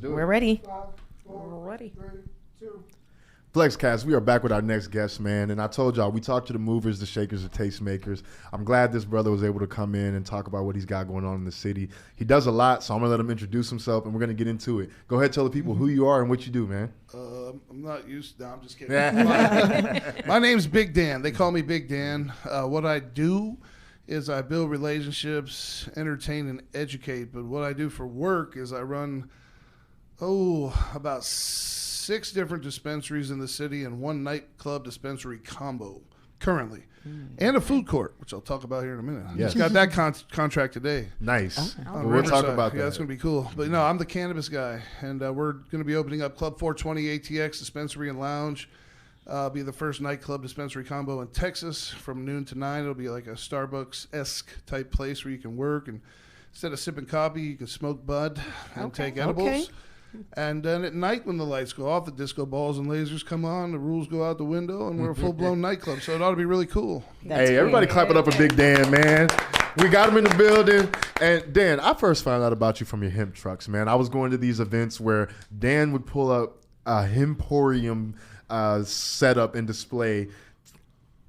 do it. We're ready. 5, 4, We're ready. 3, 2. Flexcast, we are back with our next guest, man. And I told y'all, we talked to the movers, the shakers, the tastemakers. I'm glad this brother was able to come in and talk about what he's got going on in the city. He does a lot, so I'm going to let him introduce himself, and we're going to get into it. Go ahead, tell the people who you are and what you do, man. I'm not used to. No, I'm just kidding. My name's Big Dan. They call me Big Dan. What I do is I build relationships, entertain, and educate. But what I do for work is I run, about 6 different dispensaries in the city and 1 nightclub dispensary combo currently. And a food court, which I'll talk about here in a minute. Yes. Just got that contract today. Nice. On We'll talk Riverside. about that. Yeah, that's going to be cool. But no, I'm the cannabis guy, and we're going to be opening up Club 420 ATX Dispensary and Lounge. Be the first nightclub dispensary combo in Texas from noon to 9. It'll be like a Starbucks-esque type place where you can work, and instead of sipping coffee, you can smoke bud and take edibles. Okay. And then at night when the lights go off, the disco balls and lasers come on, the rules go out the window, and we're a full-blown nightclub. So it ought to be really cool. Hey, everybody clap it up for Big Dan, man. We got him in the building. And Dan, I first found out about you from your hemp trucks, man. I was going to these events where Dan would pull up a hemporium setup and display.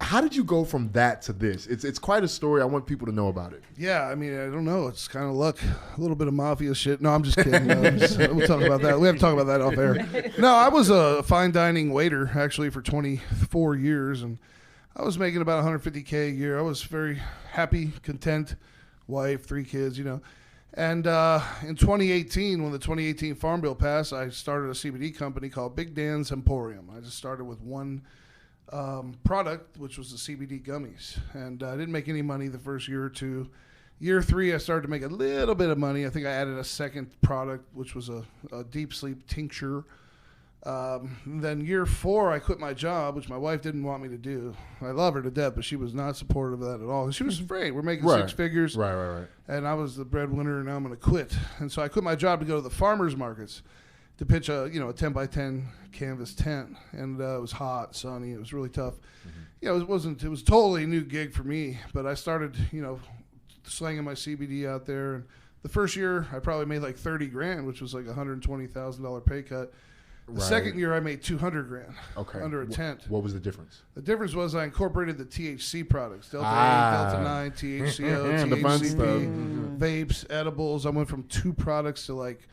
How did you go from that to this? It's quite a story. I want people to know about it. Yeah, I mean, I don't know. It's kind of luck. A little bit of mafia shit. No, I'm just kidding. We'll talk about that. We have to talk about that off air. No, I was a fine dining waiter, actually, for 24 years, and I was making about $150K a year. I was very happy, content, wife, 3 kids, you know. And in 2018, when the 2018 Farm Bill passed, I started a CBD company called Big Dan's Emporium. I just started with one product, which was the CBD gummies. And I didn't make any money the first year or two. Year 3, I started to make a little bit of money. I think I added a second product, which was a deep sleep tincture. Then year 4, I quit my job, which my wife didn't want me to do. I love her to death, but she was not supportive of that at all. She was afraid. We're making 6 figures. Right. And I was the breadwinner, and now I'm going to quit. And so I quit my job to go to the farmers markets to pitch a 10 by 10 canvas tent. And it was hot, sunny. It was really tough. Mm-hmm. It was totally a new gig for me, but I started, slanging my CBD out there. And the first year I probably made like $30,000, which was like $120,000 pay cut. The second year I made $200,000 under a tent. What was the difference? The difference was I incorporated the THC products, Delta 8, Delta 9, THCO, The fun THCP, vapes, edibles. I went from 2 products to like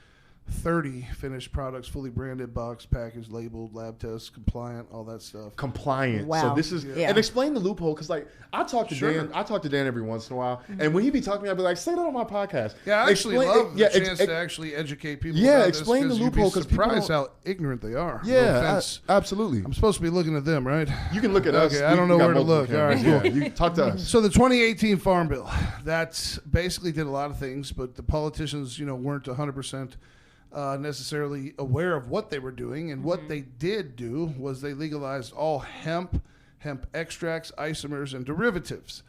30 finished products, fully branded, boxed, packaged, labeled, lab tests, compliant, all that stuff. Compliant. Wow. So this is, and explain the loophole, because like I talk to Dan every once in a while, and when he be talking to me, I'll be like, say that on my podcast. Yeah, I actually love the chance to actually educate people. Yeah, about explain this, the loophole, because you'd be surprised how ignorant they are. Yeah, absolutely. I'm supposed to be looking at them, right? You can look at us. Okay, I don't know where to look. All right, cool. You talk to us. So the 2018 Farm Bill, that basically did a lot of things, but the politicians, weren't 100% necessarily aware of what they were doing. And what they did do was they legalized all hemp extracts, isomers, and derivatives,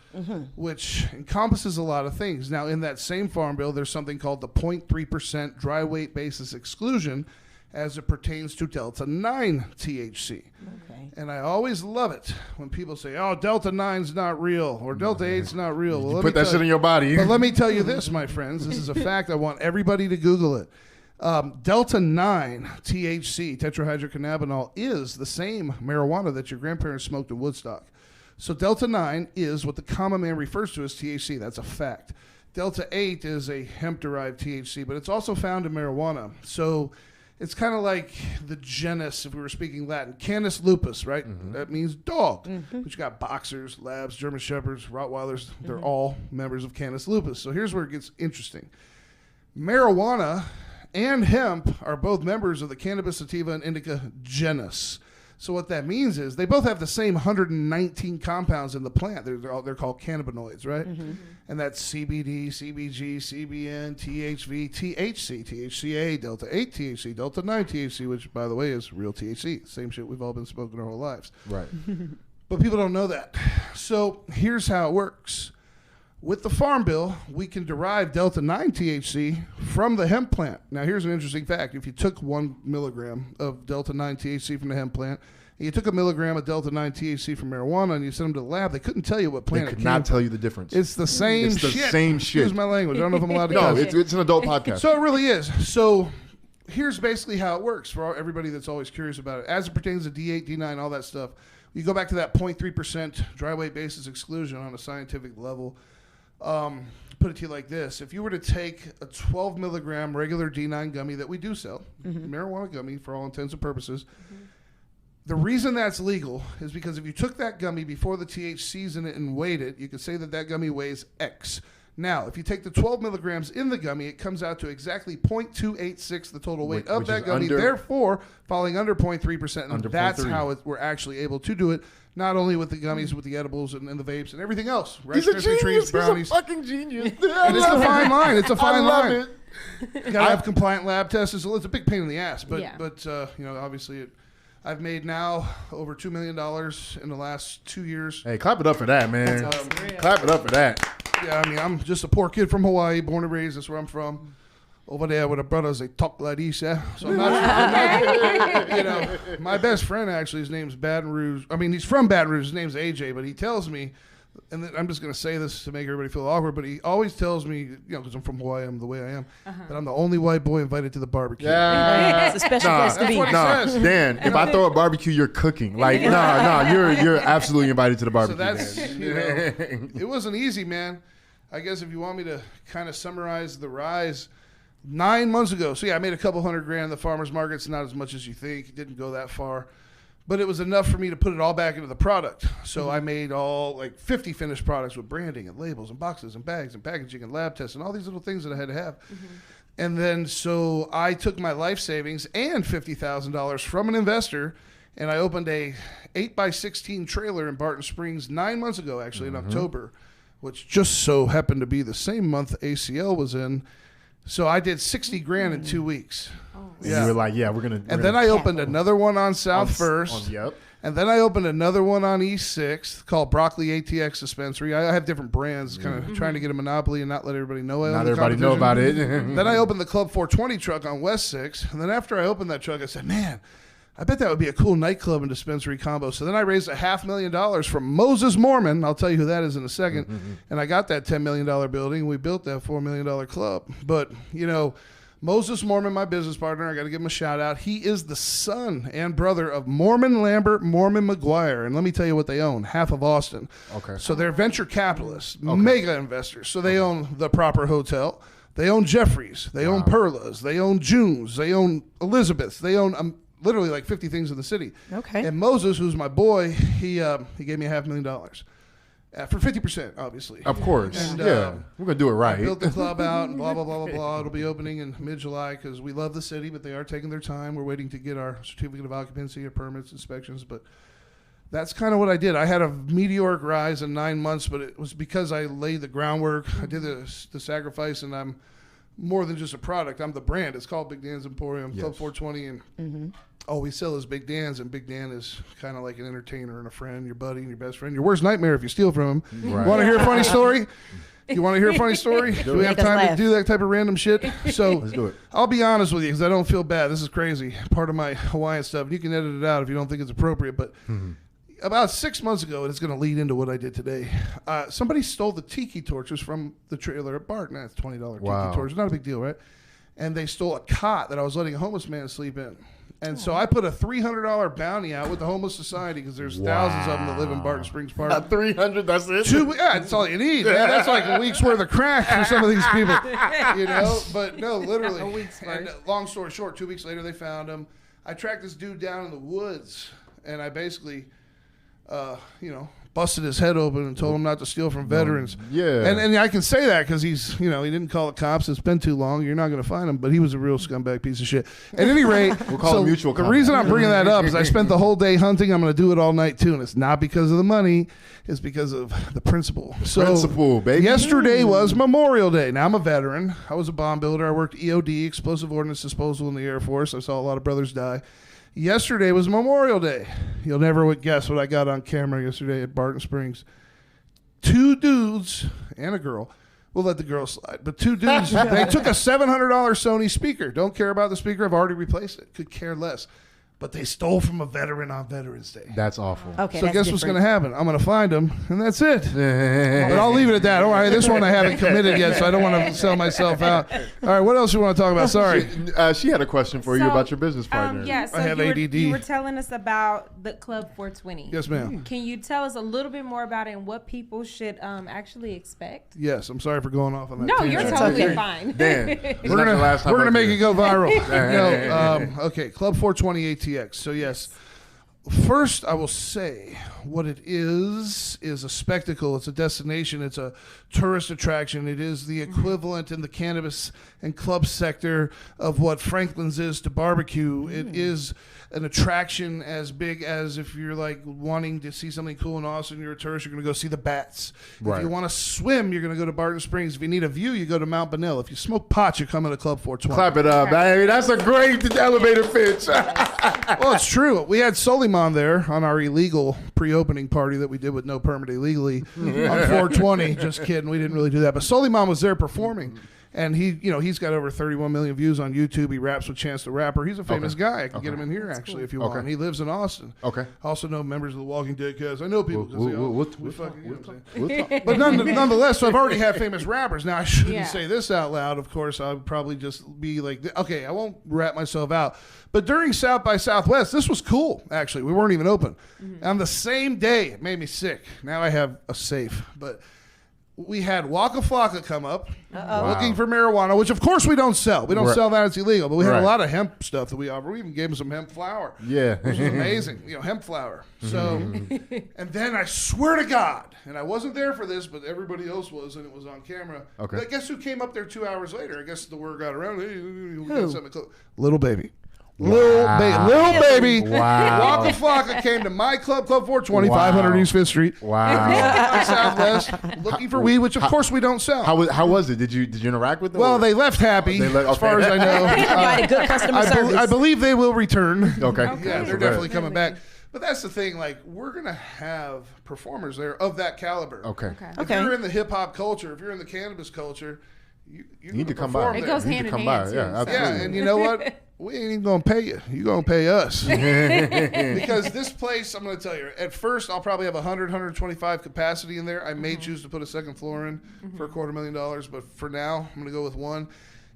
which encompasses a lot of things. Now, in that same Farm Bill, there's something called the 0.3% dry weight basis exclusion as it pertains to Delta 9 THC. Okay. And I always love it when people say, oh, Delta 9's not real, or Delta 8's not real. Well, you put that shit in your body. But let me tell you this, my friends. This is a fact. I want everybody to Google it. Delta 9 THC, tetrahydrocannabinol, is the same marijuana that your grandparents smoked in Woodstock. So Delta 9 is what the common man refers to as THC. That's a fact. Delta 8 is a hemp-derived THC, but it's also found in marijuana. So it's kind of like the genus, if we were speaking Latin. Canis lupus, right? That means dog. But you got boxers, labs, German shepherds, Rottweilers. They're all members of Canis lupus. So here's where it gets interesting. Marijuana and hemp are both members of the cannabis sativa and indica genus. So what that means is they both have the same 119 compounds in the plant. They're called cannabinoids, right? And that's CBD, CBG, CBN, THV, THC, THCA, Delta 8 THC, Delta 9 THC, which, by the way, is real THC. Same shit we've all been smoking our whole lives. Right. But people don't know that. So here's how it works. With the Farm Bill, we can derive Delta 9 THC from the hemp plant. Now, here's an interesting fact. If you took 1 milligram of Delta 9 THC from the hemp plant, and you took a milligram of Delta 9 THC from marijuana, and you sent them to the lab, they couldn't tell you what plant it came from. They could not tell you the difference. It's the same shit. It's the same shit. Excuse my language. I don't know if I'm allowed to No, cuss. it's an adult podcast. So it really is. So here's basically how it works for everybody that's always curious about it. As it pertains to D8, D9, all that stuff, you go back to that 0.3% dry weight basis exclusion on a scientific level. Put it to you like this. If you were to take a 12 milligram regular D9 gummy that we do sell, marijuana gummy for all intents and purposes, the reason that's legal is because if you took that gummy before the THC's in it and weighed it, you could say that gummy weighs X. Now, if you take the 12 milligrams in the gummy, it comes out to exactly 0.286 the total weight of that gummy, therefore falling under 0.3%, and that's how we're actually able to do it, not only with the gummies, with the edibles and the vapes and everything else. He's a genius. Trees, brownies. He's a fucking genius. And it's a fine line. It's a fine line. It. You gotta have compliant lab tests. It's a big pain in the ass, but obviously I've made now over $2 million in the last 2 years. Hey, clap it up for that, man. Clap it up for that. Yeah, I mean, I'm just a poor kid from Hawaii, born and raised. That's where I'm from. Over there with the brothers, they talk like this, yeah. So I'm not, my best friend actually, his name's Baton Rouge. I mean, he's from Baton Rouge. His name's AJ, but he tells me, and I'm just going to say this to make everybody feel awkward, but he always tells me, because I'm from Hawaii, I'm the way I am, that I'm the only white boy invited to the barbecue. Yeah. It's a special place to be. Says. Dan, if I throw a barbecue, you're cooking. Like, you're absolutely invited to the barbecue. So that's, it wasn't easy, man. I guess if you want me to kind of summarize the rise, 9 months ago. So, I made a couple $100,000 in the farmer's market. It's not as much as you think. It didn't go that far. But it was enough for me to put it all back into the product. So I made all 50 finished products with branding and labels and boxes and bags and packaging and lab tests and all these little things that I had to have. And then so I took my life savings and $50,000 from an investor, and I opened a 8x16 trailer in Barton Springs 9 months ago, actually in October, which just so happened to be the same month ACL was in. So I did $60,000 in 2 weeks. And you were like, we're going to. And then I opened another one on South First. Yep. And then I opened another one on East 6th called Broccoli ATX Dispensary. I have different brands, kind of trying to get a monopoly and not let everybody know. Not everybody know about it. Then I opened the Club 420 truck on West 6th. And then after I opened that truck, I said, man, I bet that would be a cool nightclub and dispensary combo. So then I raised $500,000 from Moses Mormon. I'll tell you who that is in a second. And I got that $10 million building. We built that $4 million club. But, Moses Mormon, my business partner, I got to give him a shout out. He is the son and brother of Mormon Lambert, Mormon McGuire. And let me tell you what they own, half of Austin. Okay. So they're venture capitalists, mega investors. So they own the Proper Hotel. They own Jeffries. They own Perla's. They own June's. They own Elizabeth's. They own literally 50 things in the city. Okay. And Moses, who's my boy, he gave me $500,000. For 50%, obviously. Of course. And, we're going to do it right. I built the club out and blah, blah, blah, blah, blah. It'll be opening in mid-July because we love the city, but they are taking their time. We're waiting to get our certificate of occupancy, our permits, inspections. But that's kind of what I did. I had a meteoric rise in 9 months, but it was because I laid the groundwork. I did the sacrifice, and I'm more than just a product. I'm the brand. It's called Big Dan's Emporium, Club 420, and all we sell is Big Dan's, and Big Dan is kind of like an entertainer and a friend, your buddy and your best friend, your worst nightmare if you steal from him. Right. Want to hear a funny story? You want to hear a funny story? Do we have time to do that type of random shit? So let's do it. I'll be honest with you because I don't feel bad. This is crazy. Part of my Hawaiian stuff. You can edit it out if you don't think it's appropriate, but about 6 months ago, and it's going to lead into what I did today, somebody stole the tiki torches from the trailer at Barton. That's $20 tiki torches. Not a big deal, right? And they stole a cot that I was letting a homeless man sleep in. And so I put a $300 bounty out with the Homeless Society because there's thousands of them that live in Barton Springs Park. $300, that's it? That's all you need, man. That's like a week's worth of crack for some of these people, But no, literally. A week's worth. And long story short, 2 weeks later they found him. I tracked this dude down in the woods, and I basically, busted his head open and told him not to steal from veterans. Yeah. And I can say that because he's, he didn't call the cops. It's been too long. You're not going to find him. But he was a real scumbag piece of shit. At any rate, we'll call it mutual the contact. reason I'm bringing that up is I spent the whole day hunting. I'm going to do it all night too. And it's not because of the money. It's because of the principle. Principle, baby. Yesterday was Memorial Day. Now, I'm a veteran. I was a bomb builder. I worked EOD, Explosive Ordnance Disposal in the Air Force. I saw a lot of brothers die. Yesterday was Memorial Day. You'll never would guess what I got on camera yesterday at Barton Springs. 2 dudes and a girl. We'll let the girl slide. But 2 dudes, they took a $700 Sony speaker. Don't care about the speaker. I've already replaced it. Could care less. but they stole from a veteran on Veterans Day. That's awful. Okay, So that's guess what's going to different. happen? I'm going to find him, and that's it. But I'll leave it at that. All right, this one I haven't committed yet, so I don't want to sell myself out. All right, what else you want to talk about? Sorry. She had a question for you about your business partner. Yeah, so I have ADD. You were telling us about the Club 420. Yes, ma'am. Can you tell us a little bit more about it and what people should actually expect? Yes, I'm sorry for going off on that. No, tangent. you're That's totally okay. fine. Dan, We're gonna make it go viral. Okay, Club 420 ATX. So yes, first I will say what it is a spectacle. It's a destination. It's a tourist attraction. It is the equivalent in the cannabis and club sector of what Franklin's is to barbecue. It is an attraction as big as if you're like wanting to see something cool in Austin, you're a tourist, you're going to go see the bats. Right. If you want to swim, you're going to go to Barton Springs. If you need a view, you go to Mount Benil. If you smoke pot, you're coming to Club 420. Clap it up, baby. That's a great elevator pitch. Well, it's true. We had Soliman there on our illegal pre-opening party that we did with no permit illegally on 420. Just kidding. We didn't really do that. But Soliman was there performing. And he's got over 31 million views on YouTube. He raps with Chance the Rapper. He's a famous guy. I can get him in here actually if you want. He lives in Austin. Okay. I also know members of the Walking Dead cast. I know people. We'll talk. But nonetheless, so I've already had famous rappers. Now I shouldn't Yeah. say this out loud. Of course, I would probably just be like, okay, I won't rap myself out. But during South by Southwest, this was cool. Actually, we weren't even open. On the same day, it made me sick. Now I have a safe, but. We had Waka Flocka come up looking for marijuana, which of course we don't sell. We don't sell that; it's illegal. But we had a lot of hemp stuff that we offer. We even gave him some hemp flour. Yeah, which was amazing. Hemp flour. So, and then I swear to God, and I wasn't there for this, but everybody else was, and it was on camera. Okay. But guess who came up there 2 hours later? I guess the word got around. Hey, we got something cool. Little Baby. Little baby. Wow. Waka Flocka came to my club, Club 420, 500 East 5th Street. Wow. Southwest, looking for weed, which of course we don't sell. How was it? Did you interact with them? Well, they left happy, as far as I know. Provided good customer service. I believe they will return. Okay. Yeah, they're definitely coming back. But that's the thing, like, we're going to have performers there of that caliber. Okay. If you're in the hip-hop culture, if you're in the cannabis culture, you need to come by. It goes hand in hand, too. Yeah, absolutely. Yeah, and you know what? We ain't even going to pay you. You're going to pay us. Because this place, I'm going to tell you, at first, I'll probably have 125 capacity in there. I may choose to put a second floor in for $250,000, but for now, I'm going to go with one.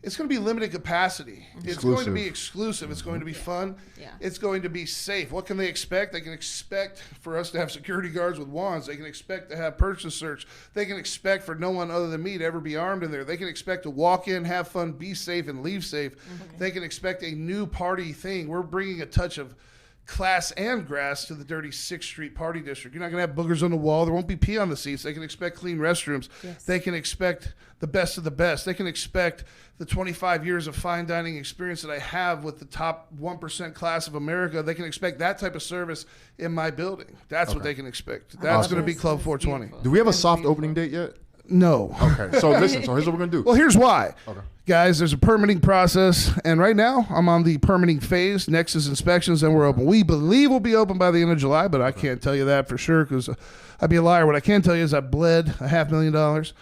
It's going to be limited capacity. It's going to be exclusive. It's going to be fun. Yeah. It's going to be safe. What can they expect? They can expect for us to have security guards with wands. They can expect to have purchase search. They can expect for no one other than me to ever be armed in there. They can expect to walk in, have fun, be safe, and leave safe. They can expect a new party thing. We're bringing a touch of class and grass to the dirty 6th Street party district. You're not going to have boogers on the wall. There won't be pee on the seats. They can expect clean restrooms. Yes. They can expect the best of the best. They can expect the 25 years of fine dining experience that I have with the top 1% class of America. They can expect that type of service in my building. That's what they can expect. That's going to be Club 420. Do we have a soft opening date yet? No. Okay. So listen. So here's what we're gonna do. Well, here's why. Okay. Guys, there's a permitting process, and right now I'm on the permitting phase. Next is inspections, and we're open. We believe we'll be open by the end of July, but I can't tell you that for sure because I'd be a liar. What I can tell you is I bled $500,000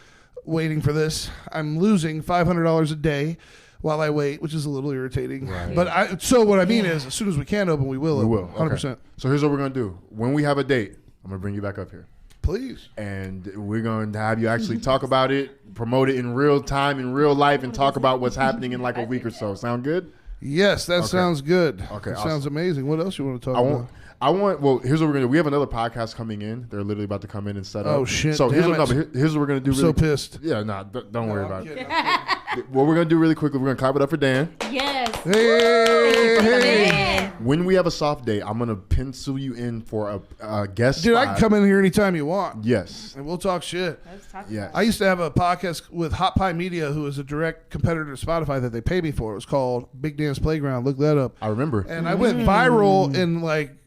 waiting for this. I'm losing $500 a day while I wait, which is a little irritating. Right. But so what I mean is, as soon as we can open, we will. We will. 100%. Okay. So here's what we're gonna do. When we have a date, I'm gonna bring you back up here. Please. And we're going to have you actually talk about it, promote it in real time, in real life, and talk about what's happening in like a week or so. Sound good? Yes, that sounds good. Okay, That awesome. sounds amazing. What else you want to talk about? Well, here's what we're going to do. We have another podcast coming in. They're literally about to come in and set up. Oh, shit. So Damn here's what we're going to do. I'm so pissed. Yeah, don't worry about kidding, it. What we're going to do really quickly, we're going to clap it up for Dan. Yes. Hey. When we have a soft date, I'm going to pencil you in for a guest Dude, I spot. can come in here anytime you want. Yes. And we'll talk shit. Yeah. I used to have a podcast with Hot Pie Media, who is a direct competitor to Spotify that they pay me for. It was called Big Dance Playground. Look that up. I remember. And I went viral in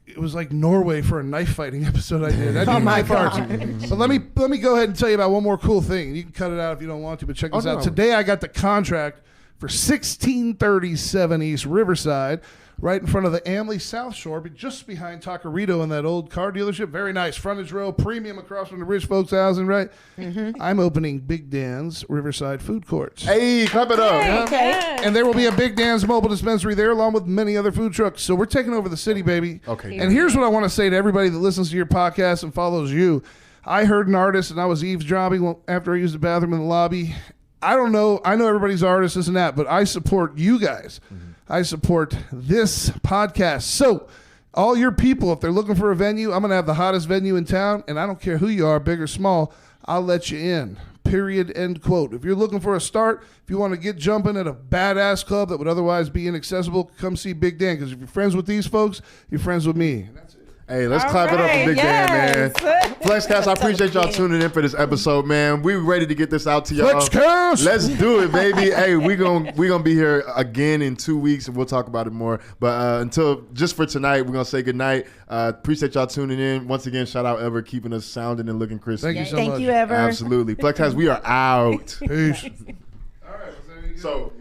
it was like Norway for a knife fighting episode I did. Oh my God. But let me go ahead and tell you about one more cool thing. You can cut it out if you don't want to, but check this out. no. Today I got the contract for 1637 East Riverside, right in front of the Amley South Shore, but just behind Taquerito in that old car dealership. Very nice. Frontage row, premium across from the rich folks' housing, right? Mm-hmm. I'm opening Big Dan's Riverside Food Courts. Hey, clap it up. Hey, okay. And there will be a Big Dan's mobile dispensary there, along with many other food trucks. So we're taking over the city, baby. Okay. And here's what I want to say to everybody that listens to your podcast and follows you. I heard an artist, and I was eavesdropping after I used the bathroom in the lobby. I don't know. I know everybody's artist, this and that, but I support you guys. Mm-hmm. I support this podcast. So all your people, if they're looking for a venue, I'm going to have the hottest venue in town, and I don't care who you are, big or small, I'll let you in. Period. End quote. If you're looking for a start, if you want to get jumping at a badass club that would otherwise be inaccessible, come see Big Dan, because if you're friends with these folks, you're friends with me. That's it. Hey, let's clap it up for Big Dan, man. Flexcast, I appreciate y'all tuning in for this episode, man. We ready to get this out to y'all. Flexcast! Let's do it, baby. Hey, we gonna be here again in 2 weeks, and we'll talk about it more. But until just for tonight, we're gonna say good night. Appreciate y'all tuning in. Once again, shout out Ever, keeping us sounding and looking crisp. Thank you so much. Thank you, Ever. Absolutely. Flexcast, we are out. Peace. All right. So.